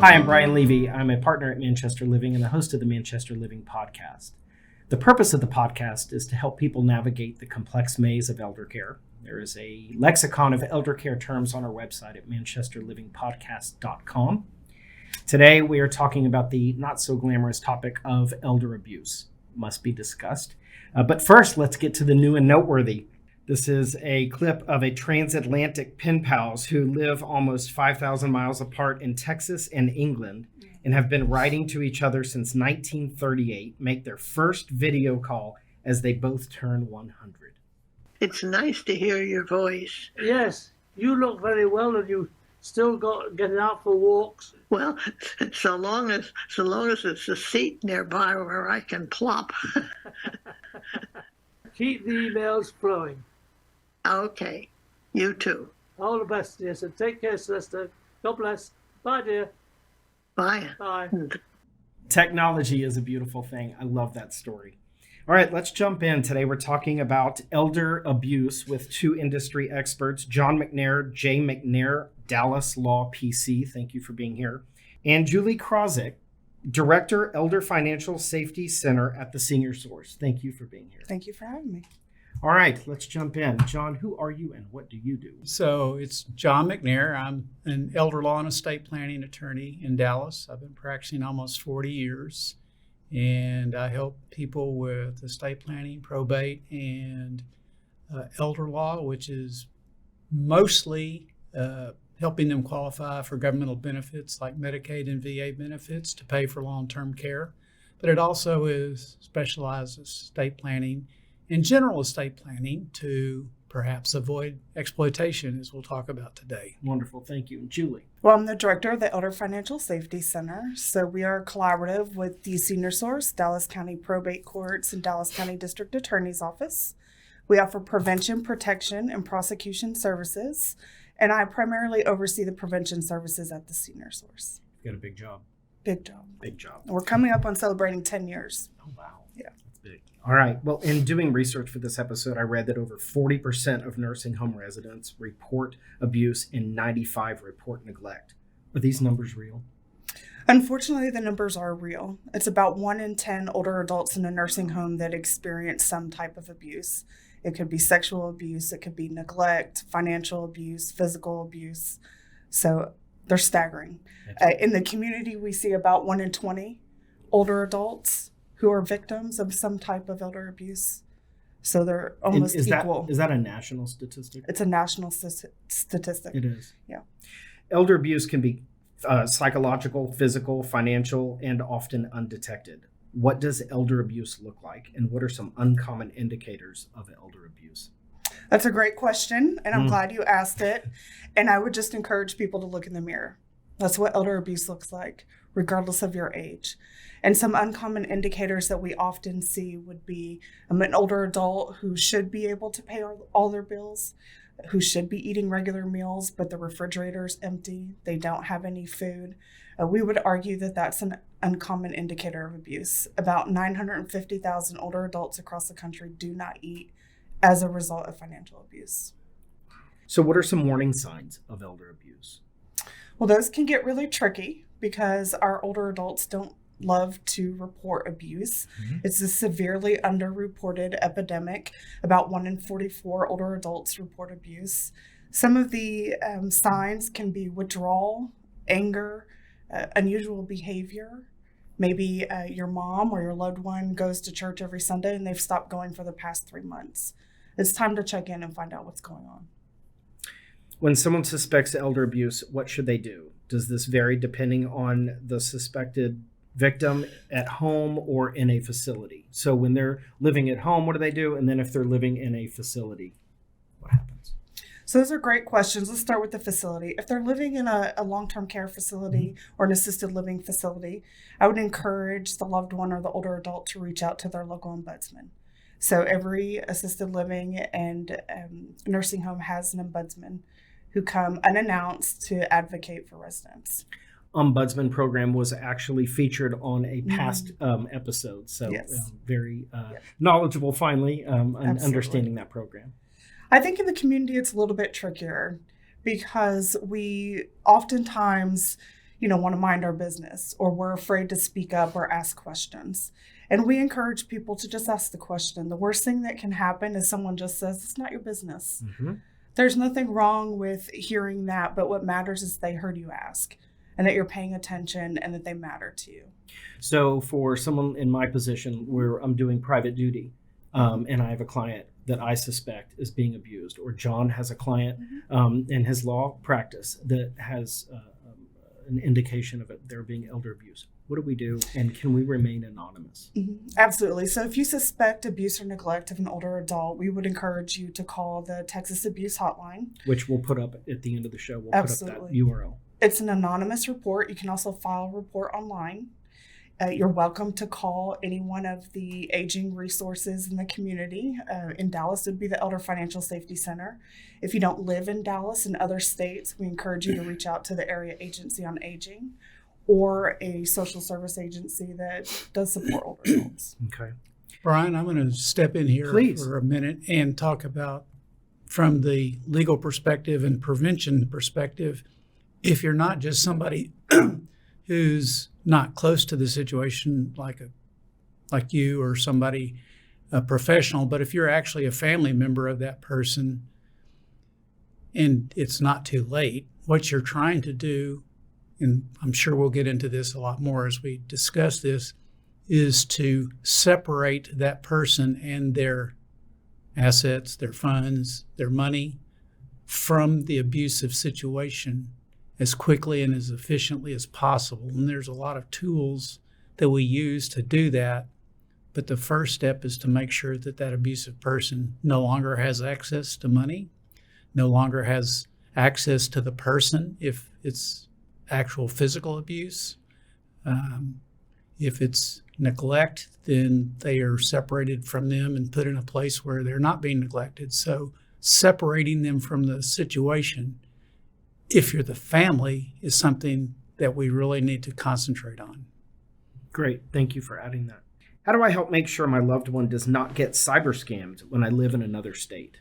Hi, I'm Brian Levy. I'm a partner at Manchester Living and the host of the Manchester Living podcast. The purpose of the podcast is to help people navigate the complex maze of elder care. There is a lexicon of elder care terms on our website at manchesterlivingpodcast.com. Today, we are talking about the not so glamorous topic of elder abuse. Must be discussed. But first, let's get to the new and noteworthy. This is a clip of a transatlantic pen pals who live almost 5,000 miles apart in Texas and England and have been writing to each other since 1938, make their first video call as they both turn 100. It's nice to hear your voice. Yes, you look very well and you still got getting out for walks. Well, so long as it's a seat nearby where I can plop. Keep the emails flowing. Okay, you too. All the best, dear. So take care, Celeste. God bless. Bye, dear. Bye. Bye. Technology is a beautiful thing. I love that story. All right, let's jump in. Today we're talking about elder abuse with two industry experts, John McNair, McNair Dallas Law P.C. Thank you for being here. And Julie Krawczyk, Director, Elder Financial Safety Center at the Senior Source. Thank you for being here. Thank you for having me. All right, let's jump in. John, who are you and what do you do? So it's John McNair. I'm an elder law and estate planning attorney in Dallas. I've been practicing almost 40 years, and I help people with estate planning, probate, and elder law, which is mostly helping them qualify for governmental benefits like Medicaid and VA benefits to pay for long-term care. But it also is specialized estate planning and general estate planning to perhaps avoid exploitation, as we'll talk about today. Wonderful. Thank you. And Julie? Well, I'm the director of the Elder Financial Safety Center. So we are collaborative with the Senior Source, Dallas County Probate Courts, and Dallas County District Attorney's Office. We offer prevention, protection, and prosecution services. And I primarily oversee the prevention services at the Senior Source. You got a big job. Big job. Big job. We're coming up on celebrating 10 years. Oh, wow. Yeah. That's big. All right. Well, in doing research for this episode, I read that over 40% of nursing home residents report abuse and 95% report neglect. Are these numbers real? Unfortunately, the numbers are real. It's about 1 in 10 older adults in a nursing home that experience some type of abuse. It could be sexual abuse, it could be neglect, financial abuse, physical abuse. So they're staggering. In the community, we see about 1 in 20 older adults who are victims of some type of elder abuse. So they're almost equal. Is that a national statistic? It's a national statistic. It is. Yeah. Elder abuse can be psychological, physical, financial, and often undetected. What does elder abuse look like, and what are some uncommon indicators of elder abuse? That's a great question, and I'm glad you asked it. And I would just encourage people to look in the mirror. That's what elder abuse looks like, regardless of your age. And some uncommon indicators that we often see would be an older adult who should be able to pay all their bills, who should be eating regular meals, but the refrigerator's empty. They don't have any food. We would argue that that's an uncommon indicator of abuse. About 950,000 older adults across the country do not eat as a result of financial abuse. So what are some warning signs of elder abuse? Well, those can get really tricky because our older adults don't love to report abuse. It's a severely underreported epidemic. About 1 in 44 older adults report abuse. Some of the signs can be withdrawal, anger, unusual behavior. Maybe your mom or your loved one goes to church every Sunday and they've stopped going for the past 3 months. It's time to check in and find out what's going on. When someone suspects elder abuse, what should they do? Does this vary depending on the suspected victim at home or in a facility? So when they're living at home, what do they do? And then if they're living in a facility, what happens? So those are great questions. Let's start with the facility. If they're living in a long-term care facility or an assisted living facility, I would encourage the loved one or the older adult to reach out to their local ombudsman. So every assisted living and nursing home has an ombudsman who come unannounced to advocate for residents. Ombudsman program was actually featured on a past episode. So Yes. Very knowledgeable, finally, understanding that program. I think in the community, it's a little bit trickier because we oftentimes, want to mind our business, or we're afraid to speak up or ask questions. And we encourage people to just ask the question. The worst thing that can happen is someone just says, it's not your business. Mm-hmm. There's nothing wrong with hearing that, but what matters is they heard you ask and that you're paying attention and that they matter to you. So for someone in my position where I'm doing private duty, and I have a client that I suspect is being abused, or John has a client in his law practice that has an indication of it, there being elder abuse. What do we do, and can we remain anonymous? Mm-hmm. Absolutely. So if you suspect abuse or neglect of an older adult, we would encourage you to call the Texas Abuse Hotline. Which we'll put up at the end of the show. We'll Absolutely. put up that URL. It's an anonymous report. You can also file a report online. You're welcome to call any one of the aging resources in the community. In Dallas, it would be the Elder Financial Safety Center. If you don't live in Dallas and other states, we encourage you to reach out to the Area Agency on Aging or a social service agency that does support older adults. Okay. Brian, I'm going to step in here Please. for a minute and talk about, from the legal perspective and prevention perspective, if you're not just somebody who's not close to the situation like you or somebody, a professional, but if you're actually a family member of that person and it's not too late, what you're trying to do, and I'm sure we'll get into this a lot more as we discuss this, is to separate that person and their assets, their funds, their money from the abusive situation as quickly and as efficiently as possible. And there's a lot of tools that we use to do that. But the first step is to make sure that that abusive person no longer has access to money, no longer has access to the person if it's actual physical abuse. If it's neglect, then they are separated from them and put in a place where they're not being neglected. So separating them from the situation, if you're the family, is something that we really need to concentrate on. Great. Thank you for adding that. How do I help make sure my loved one does not get cyber scammed when I live in another state?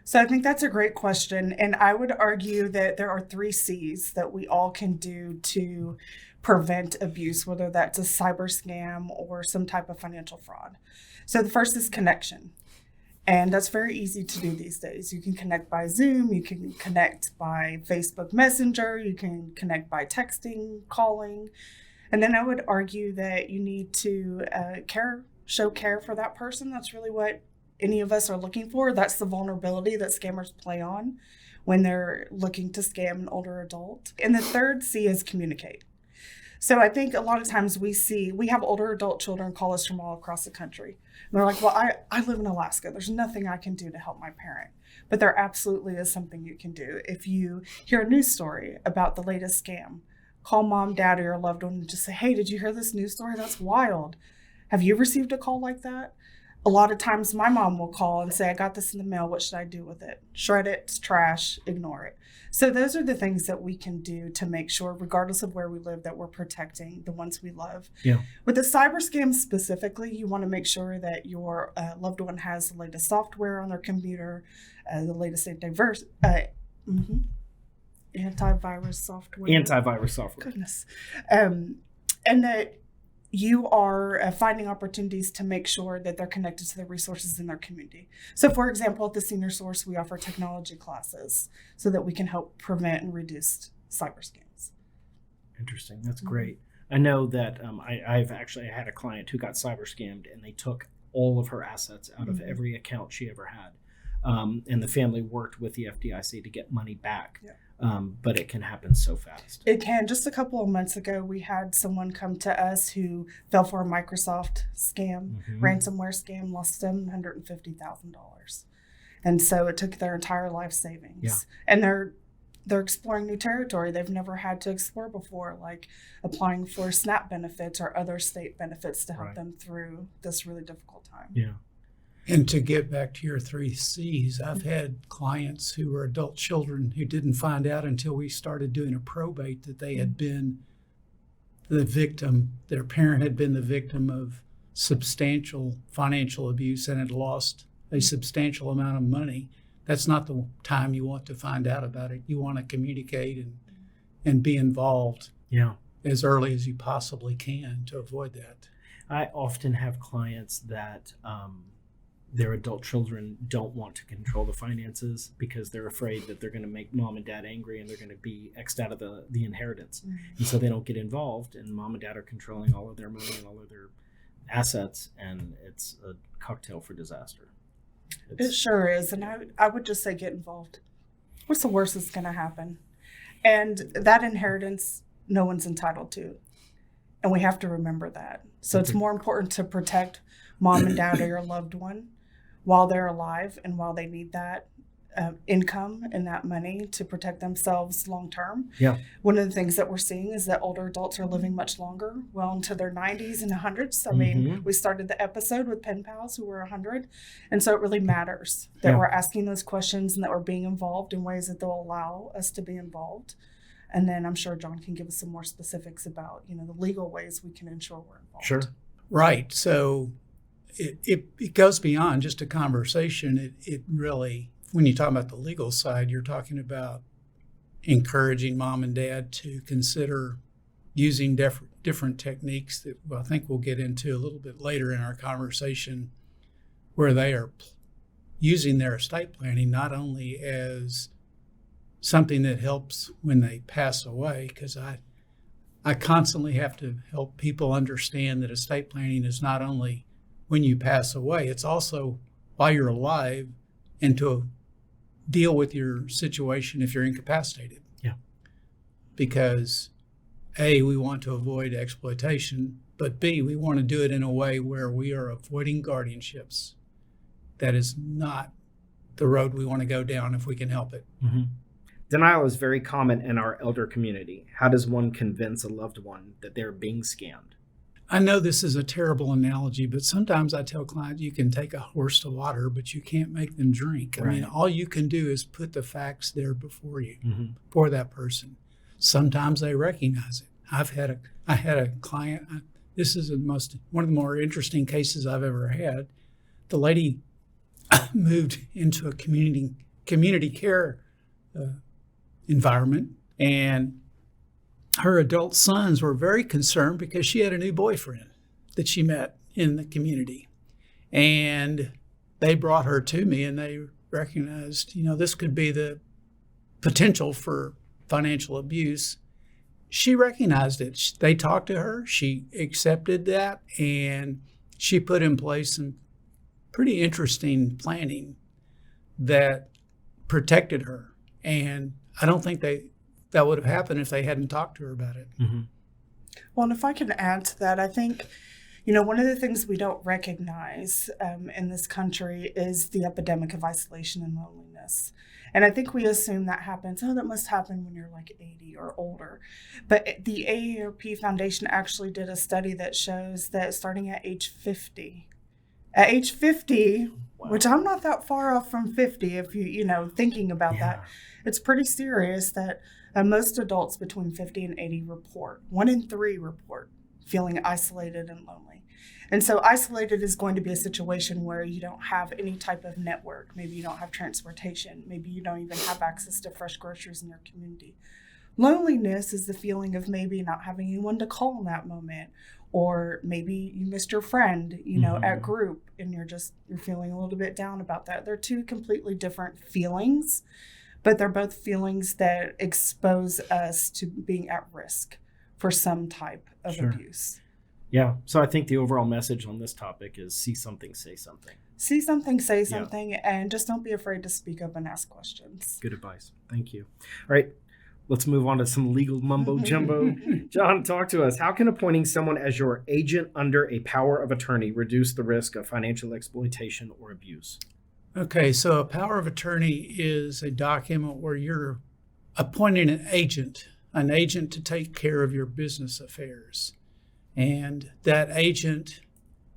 So I think that's a great question. And I would argue that there are 3 C's that we all can do to prevent abuse, whether that's a cyber scam or some type of financial fraud. So the first is connection. And that's very easy to do these days. You can connect by Zoom, you can connect by Facebook Messenger, you can connect by texting, calling. And then I would argue that you need to show care for that person. That's really what any of us are looking for. That's the vulnerability that scammers play on when they're looking to scam an older adult. And the third C is communicate. So I think a lot of times we have older adult children call us from all across the country. And they're like, well, I live in Alaska. There's nothing I can do to help my parent. But there absolutely is something you can do. If you hear a news story about the latest scam, call mom, dad, or your loved one and just say, hey, did you hear this news story? That's wild. Have you received a call like that? A lot of times my mom will call and say, I got this in the mail. What should I do with it? Shred it, it's trash, ignore it. So those are the things that we can do to make sure, regardless of where we live, that we're protecting the ones we love. Yeah. With the cyber scams specifically, you want to make sure that your loved one has the latest software on their computer, the latest antivirus software. Antivirus software. Goodness. And that you are finding opportunities to make sure that they're connected to the resources in their community. So for example, at the Senior Source, we offer technology classes so that we can help prevent and reduce cyber scams. Interesting. That's great. I know that I've actually had a client who got cyber scammed, and they took all of her assets out of every account she ever had. And the family worked with the FDIC to get money back. Yeah. But it can happen so fast. It can. Just a couple of months ago, we had someone come to us who fell for a Microsoft scam, ransomware scam, lost $750,000. And so it took their entire life savings. Yeah. And they're exploring new territory they've never had to explore before, like applying for SNAP benefits or other state benefits to help them through this really difficult time. Yeah. And to get back to your 3 C's, I've had clients who were adult children who didn't find out until we started doing a probate that they had been the victim, their parent had been the victim of substantial financial abuse and had lost a substantial amount of money. That's not the time you want to find out about it. You want to communicate and be involved Yeah. as early as you possibly can to avoid that. I often have clients that their adult children don't want to control the finances because they're afraid that they're going to make mom and dad angry and they're going to be X'd out of the inheritance. And so they don't get involved, and mom and dad are controlling all of their money and all of their assets, and it's a cocktail for disaster. It sure is. And I would just say get involved. What's the worst that's going to happen? And that inheritance, no one's entitled to. And we have to remember that. So it's more important to protect mom and dad or your loved one while they're alive and while they need that income and that money to protect themselves long term. Yeah. One of the things that we're seeing is that older adults are living much longer, well into their 90s and 100s. I mean, we started the episode with pen pals who were 100. And so it really matters that we're asking those questions and that we're being involved in ways that they'll allow us to be involved. And then I'm sure John can give us some more specifics about, the legal ways we can ensure we're involved. Sure. Right. So it goes beyond just a conversation. It really, when you talk about the legal side, you're talking about encouraging mom and dad to consider using different techniques that I think we'll get into a little bit later in our conversation, where they are using their estate planning not only as something that helps when they pass away, because I constantly have to help people understand that estate planning is not only when you pass away, it's also while you're alive and to deal with your situation if you're incapacitated. Yeah. Because A, we want to avoid exploitation, but B, we want to do it in a way where we are avoiding guardianships. That is not the road we want to go down if we can help it. Mm-hmm. Denial is very common in our elder community. How does one convince a loved one that they're being scammed? I know this is a terrible analogy, but sometimes I tell clients you can take a horse to water, but you can't make them drink. I mean, all you can do is put the facts there before you, for that person. Sometimes they recognize it. I had a client, this is one of the more interesting cases I've ever had. The lady moved into a community care environment, and her adult sons were very concerned because she had a new boyfriend that she met in the community. And they brought her to me, and they recognized, this could be the potential for financial abuse. She recognized it. They talked to her. She accepted that, and she put in place some pretty interesting planning that protected her. And I don't think that would have happened if they hadn't talked to her about it. Mm-hmm. Well, and if I can add to that, I think, one of the things we don't recognize in this country is the epidemic of isolation and loneliness. And I think we assume that happens, that must happen when you're like 80 or older. But the AARP Foundation actually did a study that shows that starting at age 50, wow. Which I'm not that far off from 50, if thinking about that, it's pretty serious that most adults between 50 and 80 report, 1 in 3 report feeling isolated and lonely. And so isolated is going to be a situation where you don't have any type of network. Maybe you don't have transportation. Maybe you don't even have access to fresh groceries in your community. Loneliness is the feeling of maybe not having anyone to call in that moment, or maybe you missed your friend, at group, and you're feeling a little bit down about that. They're two completely different feelings, but they're both feelings that expose us to being at risk for some type of abuse. Yeah. So I think the overall message on this topic is see something, say something. See something, say something, and just don't be afraid to speak up and ask questions. Good advice. Thank you. All right. Let's move on to some legal mumbo jumbo. John, talk to us. How can appointing someone as your agent under a power of attorney reduce the risk of financial exploitation or abuse? Okay, so a power of attorney is a document where you're appointing an agent to take care of your business affairs. And that agent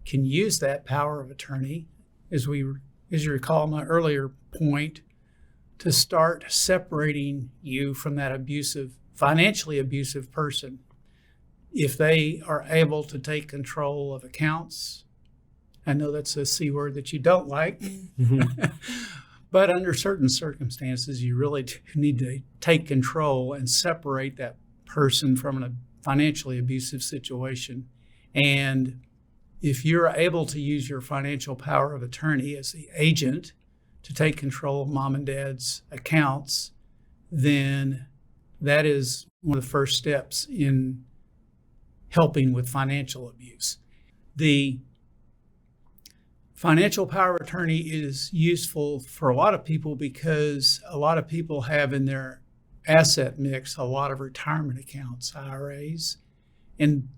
can use that power of attorney, as you recall my earlier point, to start separating you from that financially abusive person. If they are able to take control of accounts, I know that's a C word that you don't like, but under certain circumstances, you really need to take control and separate that person from a financially abusive situation. And if you're able to use your financial power of attorney as the agent to take control of mom and dad's accounts, then that is one of the first steps in helping with financial abuse. The financial power of attorney is useful for a lot of people because a lot of people have in their asset mix a lot of retirement accounts, IRAs, and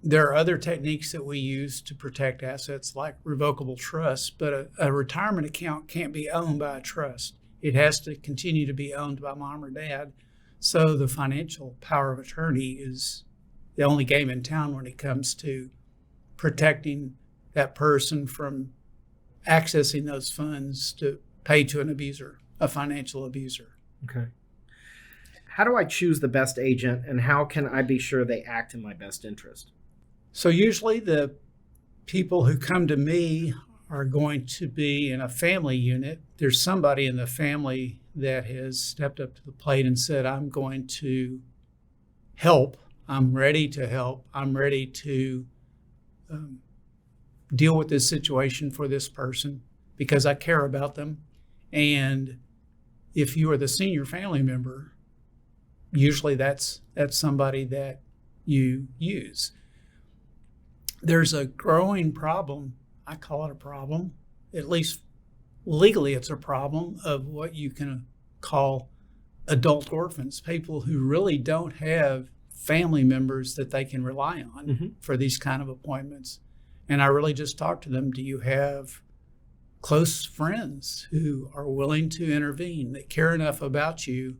there are other techniques that we use to protect assets like revocable trust, but a retirement account can't be owned by a trust. It has to continue to be owned by mom or dad. So the financial power of attorney is the only game in town when it comes to protecting that person from accessing those funds to pay to an abuser, a financial abuser. Okay. How do I choose the best agent, and how can I be sure they act in my best interest? So usually the people who come to me are going to be in a family unit. There's somebody in the family that has stepped up to the plate and said, I'm going to help. I'm ready to help. I'm ready to deal with this situation for this person because I care about them. And if you are the senior family member, usually that's somebody that you use. There's a growing problem, I call it a problem, at least legally it's a problem, of what you can call adult orphans, people who really don't have family members that they can rely on for these kind of appointments. And I really just talk to them, do you have close friends who are willing to intervene, that care enough about you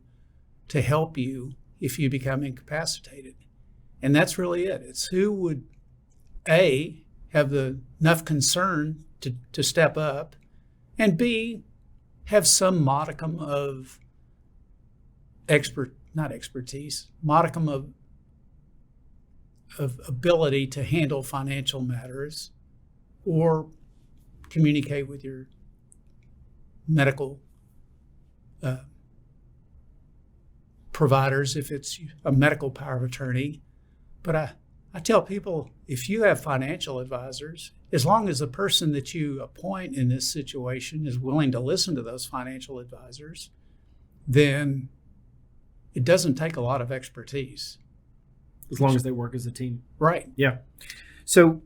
to help you if you become incapacitated? And that's really it. It's who would, A, have enough concern to step up, and B, have some modicum of modicum of ability to handle financial matters or communicate with your medical providers if it's a medical power of attorney. But I tell people, if you have financial advisors, as long as the person that you appoint in this situation is willing to listen to those financial advisors, then it doesn't take a lot of expertise. As long as they work as a team. Right. Yeah. So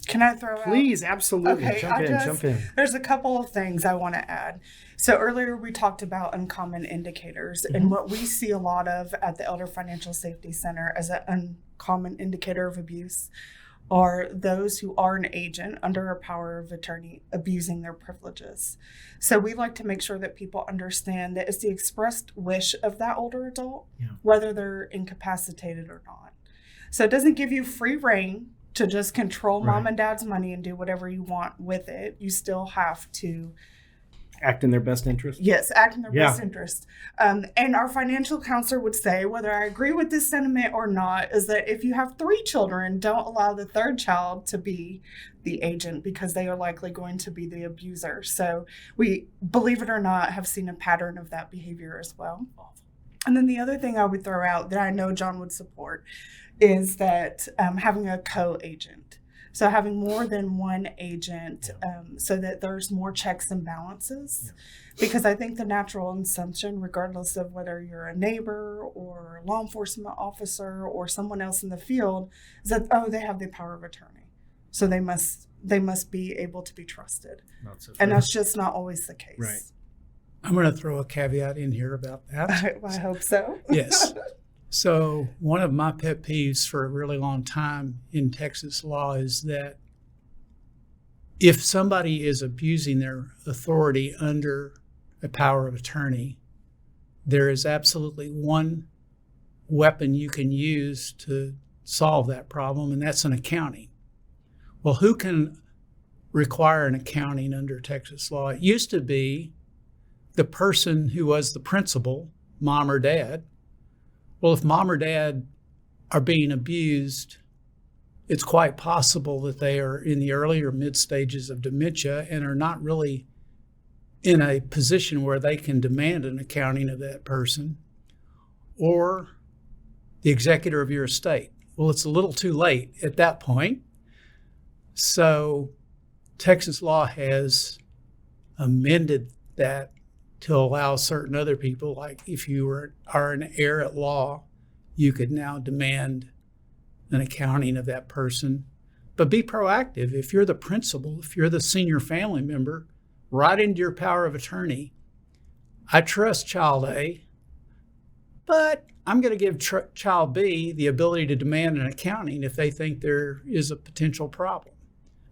Can I throw out? please, absolutely. Okay, Jump in. There's a couple of things I want to add. So earlier we talked about uncommon indicators, and what we see a lot of at the Elder Financial Safety Center as an uncommon indicator of abuse are those who are an agent under a power of attorney abusing their privileges. So we like to make sure that people understand that it's the expressed wish of that older adult, whether they're incapacitated or not. So it doesn't give you free reign to just control mom and dad's money and do whatever you want with it. You still have to Act in their best interest. Yes, act in their best interest. And our financial counselor would say, whether I agree with this sentiment or not, is that if you have 3 children, don't allow the 3rd child to be the agent because they are likely going to be the abuser. So we, believe it or not, have seen a pattern of that behavior as well. And then the other thing I would throw out that I know John would support is that having a co-agent. So having more than one agent so that there's more checks and balances. Because I think the natural assumption, regardless of whether you're a neighbor or a law enforcement officer or someone else in the field, is that, oh, they have the power of attorney. So they must be able to be trusted. Not so And that's just not always the case. Right. I'm going to throw a caveat in here about that. I hope so. Yes. So one of my pet peeves for a really long time in Texas law is that if somebody is abusing their authority under a power of attorney, there is absolutely one weapon you can use to solve that problem, and that's an accounting. Well, who can require an accounting under Texas law? It used to be the person who was the principal, mom or dad. Well, if mom or dad are being abused, it's quite possible that they are in the early or mid stages of dementia and are not really in a position where they can demand an accounting of that person. Or the executor of your estate. Well, it's a little too late at that point. So Texas law has amended that to allow certain other people, like if you are an heir at law, you could now demand an accounting of that person. But be proactive. If you're the principal, if you're the senior family member, write into your power of attorney, I trust child A, but I'm going to give child B the ability to demand an accounting if they think there is a potential problem.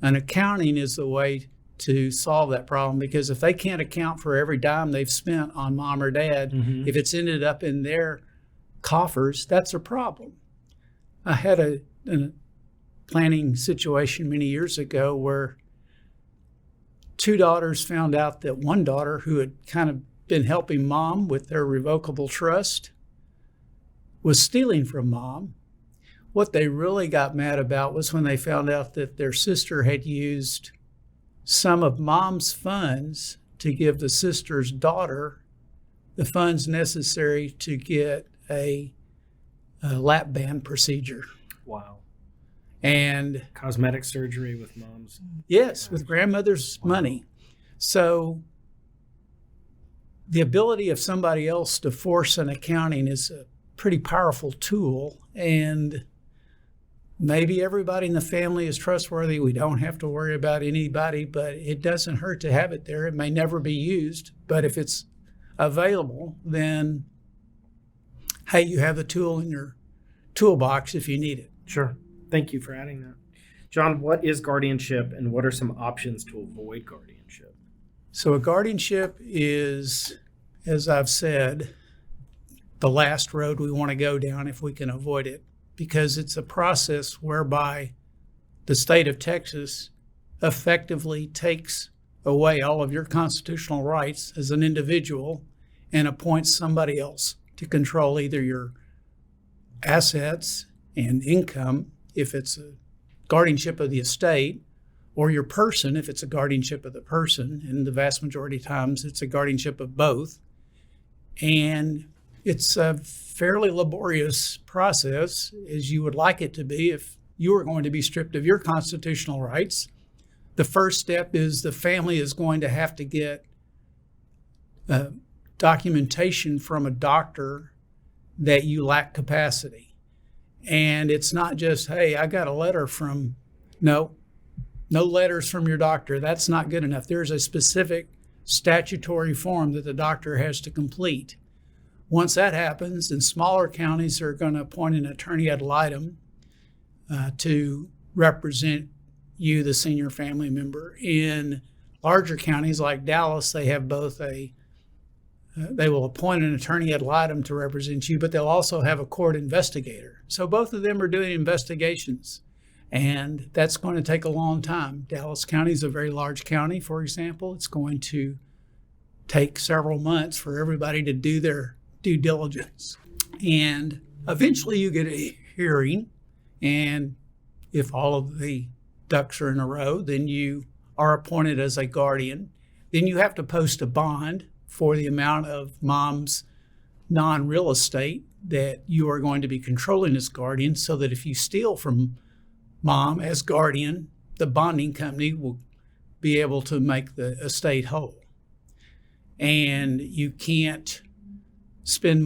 An accounting is the way to solve that problem, because if they can't account for every dime they've spent on mom or dad, if it's ended up in their coffers, that's a problem. I had a planning situation many years ago where two daughters found out that one daughter, who had kind of been helping mom with their revocable trust, was stealing from mom. What they really got mad about was when they found out that their sister had used some of mom's funds to give the sister's daughter the funds necessary to get a lap band procedure. Wow. And Cosmetic surgery with mom's. yes, with grandmother's money. So the ability of somebody else to force an accounting is a pretty powerful tool, and maybe everybody in the family is trustworthy. We don't have to worry about anybody, but it doesn't hurt to have it there. It may never be used, but if it's available, then hey, you have the tool in your toolbox if you need it. Sure. Thank you for adding that. John, what is guardianship and what are some options to avoid guardianship? So a guardianship is, as I've said, the last road we want to go down if we can avoid it, because it's a process whereby the state of Texas effectively takes away all of your constitutional rights as an individual and appoints somebody else to control either your assets and income, if it's a guardianship of the estate, or your person, if it's a guardianship of the person. And the vast majority of times it's a guardianship of both. And it's a fairly laborious process, as you would like it to be if you were going to be stripped of your constitutional rights. The first step is the family is going to have to get documentation from a doctor that you lack capacity. And it's not just, hey, I got a letter from, no letters from your doctor. That's not good enough. There's a specific statutory form that the doctor has to complete. Once that happens, in smaller counties are going to appoint an attorney ad litem to represent you, the senior family member. In larger counties like Dallas, they have both they will appoint an attorney ad litem to represent you, but they'll also have a court investigator. So both of them are doing investigations, and that's going to take a long time. Dallas County is a very large county, for example. It's going to take several months for everybody to do their due diligence. And eventually you get a hearing, and if all of the ducks are in a row, then you are appointed as a guardian. Then you have to post a bond for the amount of mom's non-real estate that you are going to be controlling as guardian, so that if you steal from mom as guardian, the bonding company will be able to make the estate whole. And you can't spend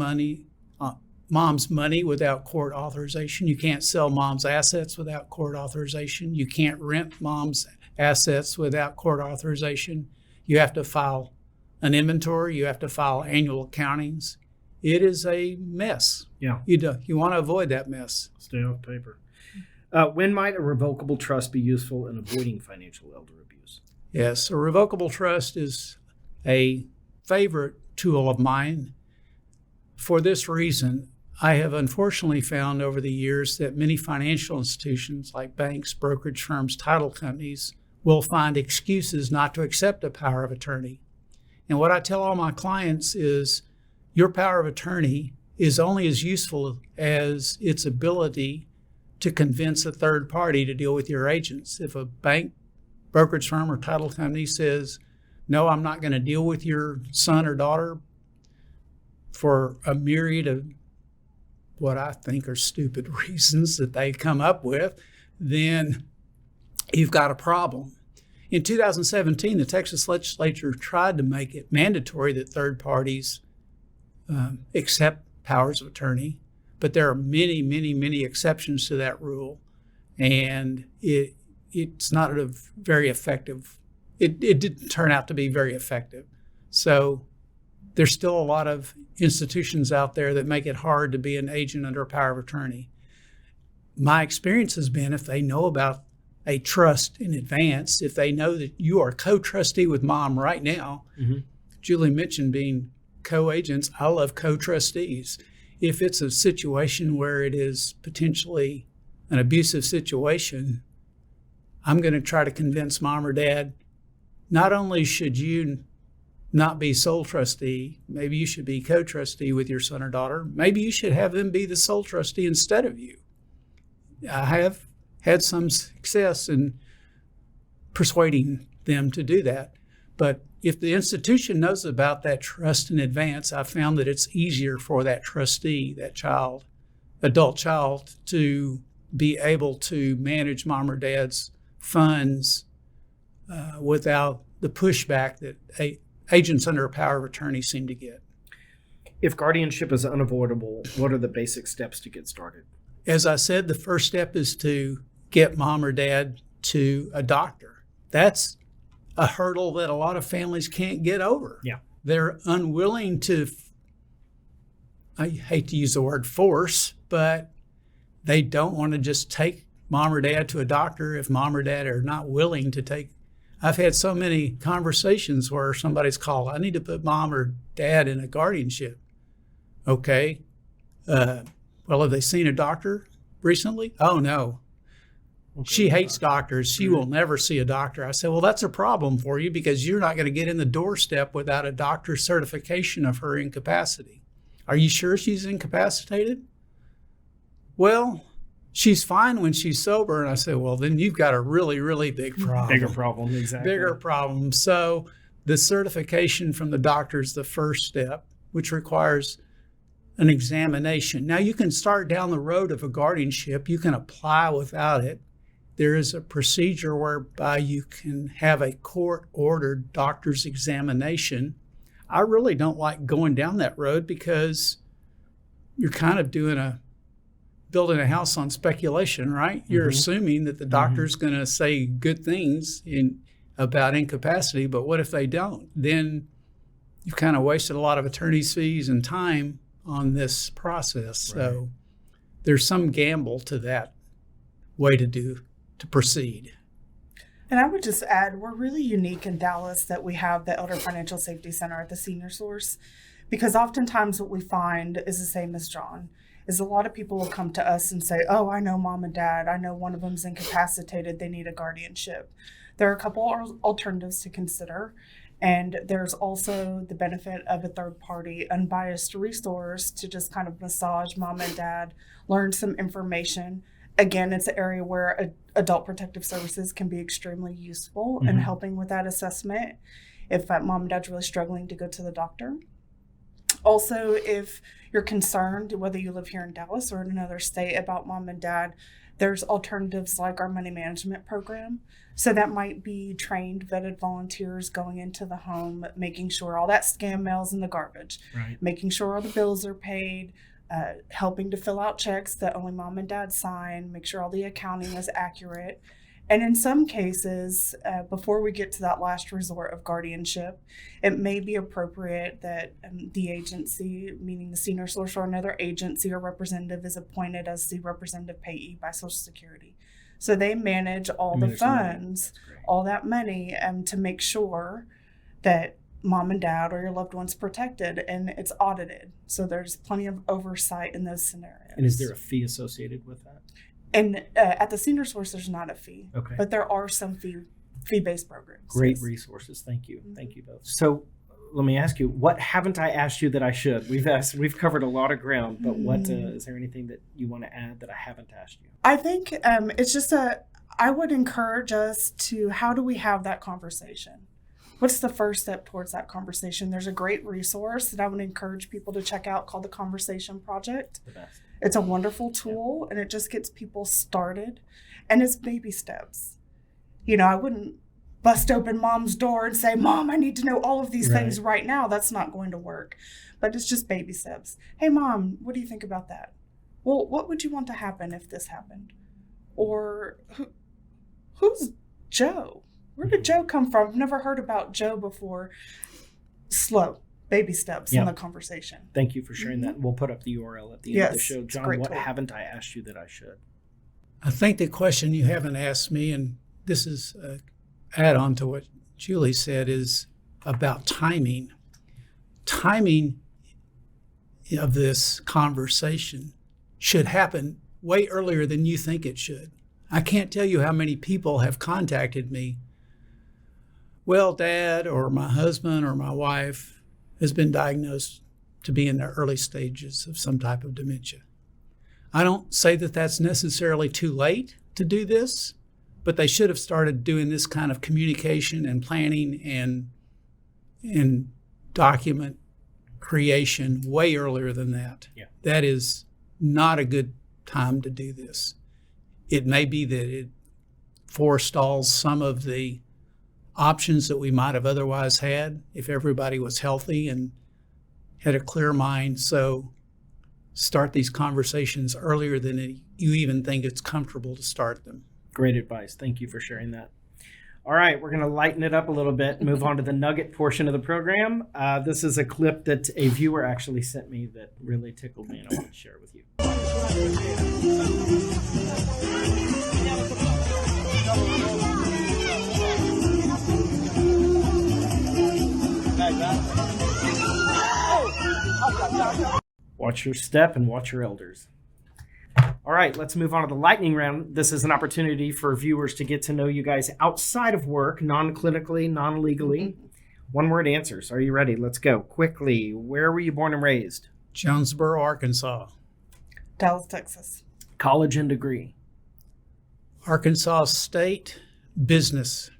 mom's money without court authorization. You can't sell mom's assets without court authorization. You can't rent mom's assets without court authorization. You have to file an inventory. You have to file annual accountings. It is a mess. Yeah. You want to avoid that mess. Stay off paper. When might a revocable trust be useful in avoiding financial elder abuse? Yes, a revocable trust is a favorite tool of mine. For this reason, I have unfortunately found over the years that many financial institutions like banks, brokerage firms, title companies will find excuses not to accept a power of attorney. And what I tell all my clients is your power of attorney is only as useful as its ability to convince a third party to deal with your agents. If a bank, brokerage firm, or title company says, no, I'm not going to deal with your son or daughter for a myriad of what I think are stupid reasons that they come up with, then you've got a problem. In 2017, the Texas legislature tried to make it mandatory that third parties accept powers of attorney, but there are many, many, many exceptions to that rule, and it's not a very effective. It didn't turn out to be very effective. So there's still a lot of institutions out there that make it hard to be an agent under a power of attorney. My experience has been if they know about a trust in advance, if they know that you are co-trustee with mom right now, Julie mentioned being co-agents. I love co-trustees. If it's a situation where it is potentially an abusive situation, I'm going to try to convince mom or dad, not only should you not be sole trustee, maybe you should be co-trustee with your son or daughter. Maybe you should have them be the sole trustee instead of you. I have had some success in persuading them to do that. But if the institution knows about that trust in advance, I found that it's easier for that trustee, that child, adult child, to be able to manage mom or dad's funds without the pushback that agents under a power of attorney seem to get. If guardianship is unavoidable, what are the basic steps to get started? As I said, the first step is to get mom or dad to a doctor. That's a hurdle that a lot of families can't get over. Yeah. They're unwilling to, I hate to use the word force, but they don't want to just take mom or dad to a doctor if mom or dad are not willing to take. I've had so many conversations where somebody's called, I need to put mom or dad in a guardianship. Okay. Well, have they seen a doctor recently? Oh, no. Okay. She hates doctors. She will never see a doctor. I said, well, that's a problem for you because you're not going to get in the doorstep without a doctor's certification of her incapacity. Are you sure she's incapacitated? Well, she's fine when she's sober. And I said, well, then you've got a really, really big problem. Bigger problem, exactly. Bigger problem. So the certification from the doctor is the first step, which requires an examination. Now, you can start down the road of a guardianship. You can apply without it. There is a procedure whereby you can have a court-ordered doctor's examination. I really don't like going down that road because you're kind of building a house on speculation, right? You're assuming that the doctor's going to say good things about incapacity, but what if they don't? Then you've kind of wasted a lot of attorney's fees and time on this process. Right. So there's some gamble to that way to proceed. And I would just add, we're really unique in Dallas that we have the Elder Financial Safety Center at the Senior Source, because oftentimes what we find is the same as John, is a lot of people will come to us and say, oh, I know mom and dad, I know one of them's incapacitated, they need a guardianship. There are a couple alternatives to consider. And there's also the benefit of a third-party unbiased resource to just kind of massage mom and dad, learn some information. Again, it's an area where adult protective services can be extremely useful in helping with that assessment if mom and dad's really struggling to go to the doctor. Also, if you're concerned, whether you live here in Dallas or in another state, about mom and dad, there's alternatives like our money management program. So that might be trained, vetted volunteers going into the home, making sure all that scam mail's in the garbage, making sure all the bills are paid, helping to fill out checks that only mom and dad sign, make sure all the accounting is accurate. And in some cases, before we get to that last resort of guardianship, it may be appropriate that the agency, meaning the Senior Source or another agency or representative, is appointed as the representative payee by Social Security. So they manage all the funds, all that money, to make sure that mom and dad or your loved one's protected, and it's audited. So there's plenty of oversight in those scenarios. And is there a fee associated with that? And at the Senior Source, there's not a fee. Okay. But there are some fee-based programs. Great resources. Thank you. Thank you both. So let me ask you, what haven't I asked you that I should? We've covered a lot of ground, but what is there anything that you want to add that I haven't asked you? I think it's just I would encourage us to, how do we have that conversation? What's the first step towards that conversation? There's a great resource that I would encourage people to check out called the Conversation Project. The best. It's a wonderful tool, and it just gets people started, and it's baby steps. I wouldn't bust open mom's door and say, Mom, I need to know all of these things right now. That's not going to work. But it's just baby steps. Hey, Mom, what do you think about that? Well, what would you want to happen if this happened? Or who's Joe? Where did Joe come from? I've never heard about Joe before. Slow, baby steps in the conversation. Thank you for sharing that. We'll put up the URL at the end of the show. John, what haven't I asked you that I should? I think the question you haven't asked me, and this is an add-on to what Julie said, is about timing. Timing of this conversation should happen way earlier than you think it should. I can't tell you how many people have contacted me. Well, Dad or my husband or my wife has been diagnosed to be in the early stages of some type of dementia. I don't say that that's necessarily too late to do this, but they should have started doing this kind of communication and planning and document creation way earlier than that. Yeah. That is not a good time to do this. It may be that it forestalls some of the options that we might have otherwise had if everybody was healthy and had a clear mind. So start these conversations earlier than you even think it's comfortable to start them. Great advice. Thank you for sharing that. All right, we're going to lighten it up a little bit, move on to the nugget portion of the program. This is a clip that a viewer actually sent me that really tickled me, and I want to share it with you. Watch your step and watch your elders. All right, let's move on to the lightning round. This is an opportunity for viewers to get to know you guys outside of work, non-clinically, non-legally. One-word answers. Are you ready? Let's go. Quickly, where were you born and raised? Jonesboro, Arkansas. Dallas, Texas. College and degree. Arkansas State Business.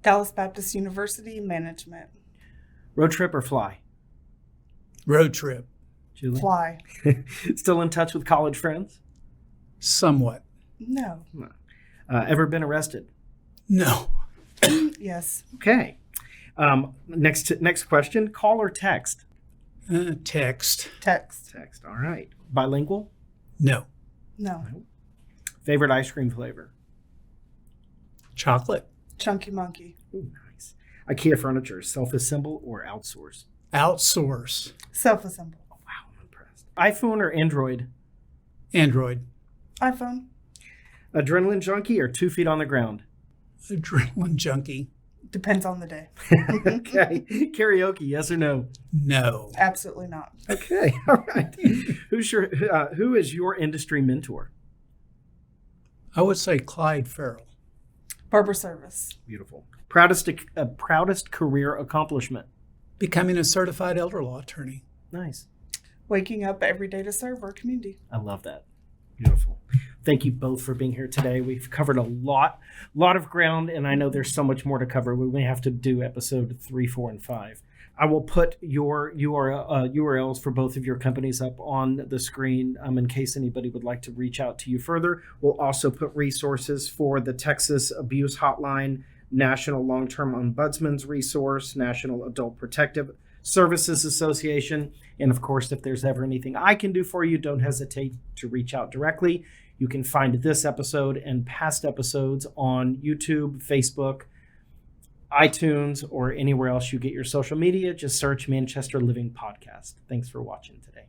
Dallas Baptist University, Management. Road trip or fly? Road trip. Julie? Fly. Still in touch with college friends? Somewhat. No. Ever been arrested? No. Yes. Okay. Next question. Call or text? Text. Text. Text. All right. Bilingual? No. No. Favorite ice cream flavor? Chocolate. Chunky Monkey. Ooh, nice. IKEA furniture, self-assemble or outsource? Outsource. Self-assemble. Oh, wow, I'm impressed. iPhone or Android? Android. iPhone. Adrenaline junkie or 2 feet on the ground? Adrenaline junkie. Depends on the day. Okay. Karaoke, yes or no? No. Absolutely not. Okay. All right. Who is your industry mentor? I would say Clyde Farrell. Barber service. Beautiful. Proudest career accomplishment? Becoming a certified elder law attorney. Nice. Waking up every day to serve our community. I love that. Beautiful. Thank you both for being here today. We've covered a lot of ground, and I know there's so much more to cover. We may have to do episode 3, 4, and 5. I will put your URLs for both of your companies up on the screen in case anybody would like to reach out to you further. We'll also put resources for the Texas Abuse Hotline, National Long-Term Ombudsman's Resource, National Adult Protective Services Association. And of course, if there's ever anything I can do for you, don't hesitate to reach out directly. You can find this episode and past episodes on YouTube, Facebook, iTunes, or anywhere else you get your social media. Just search Manchester Living Podcast. Thanks for watching today.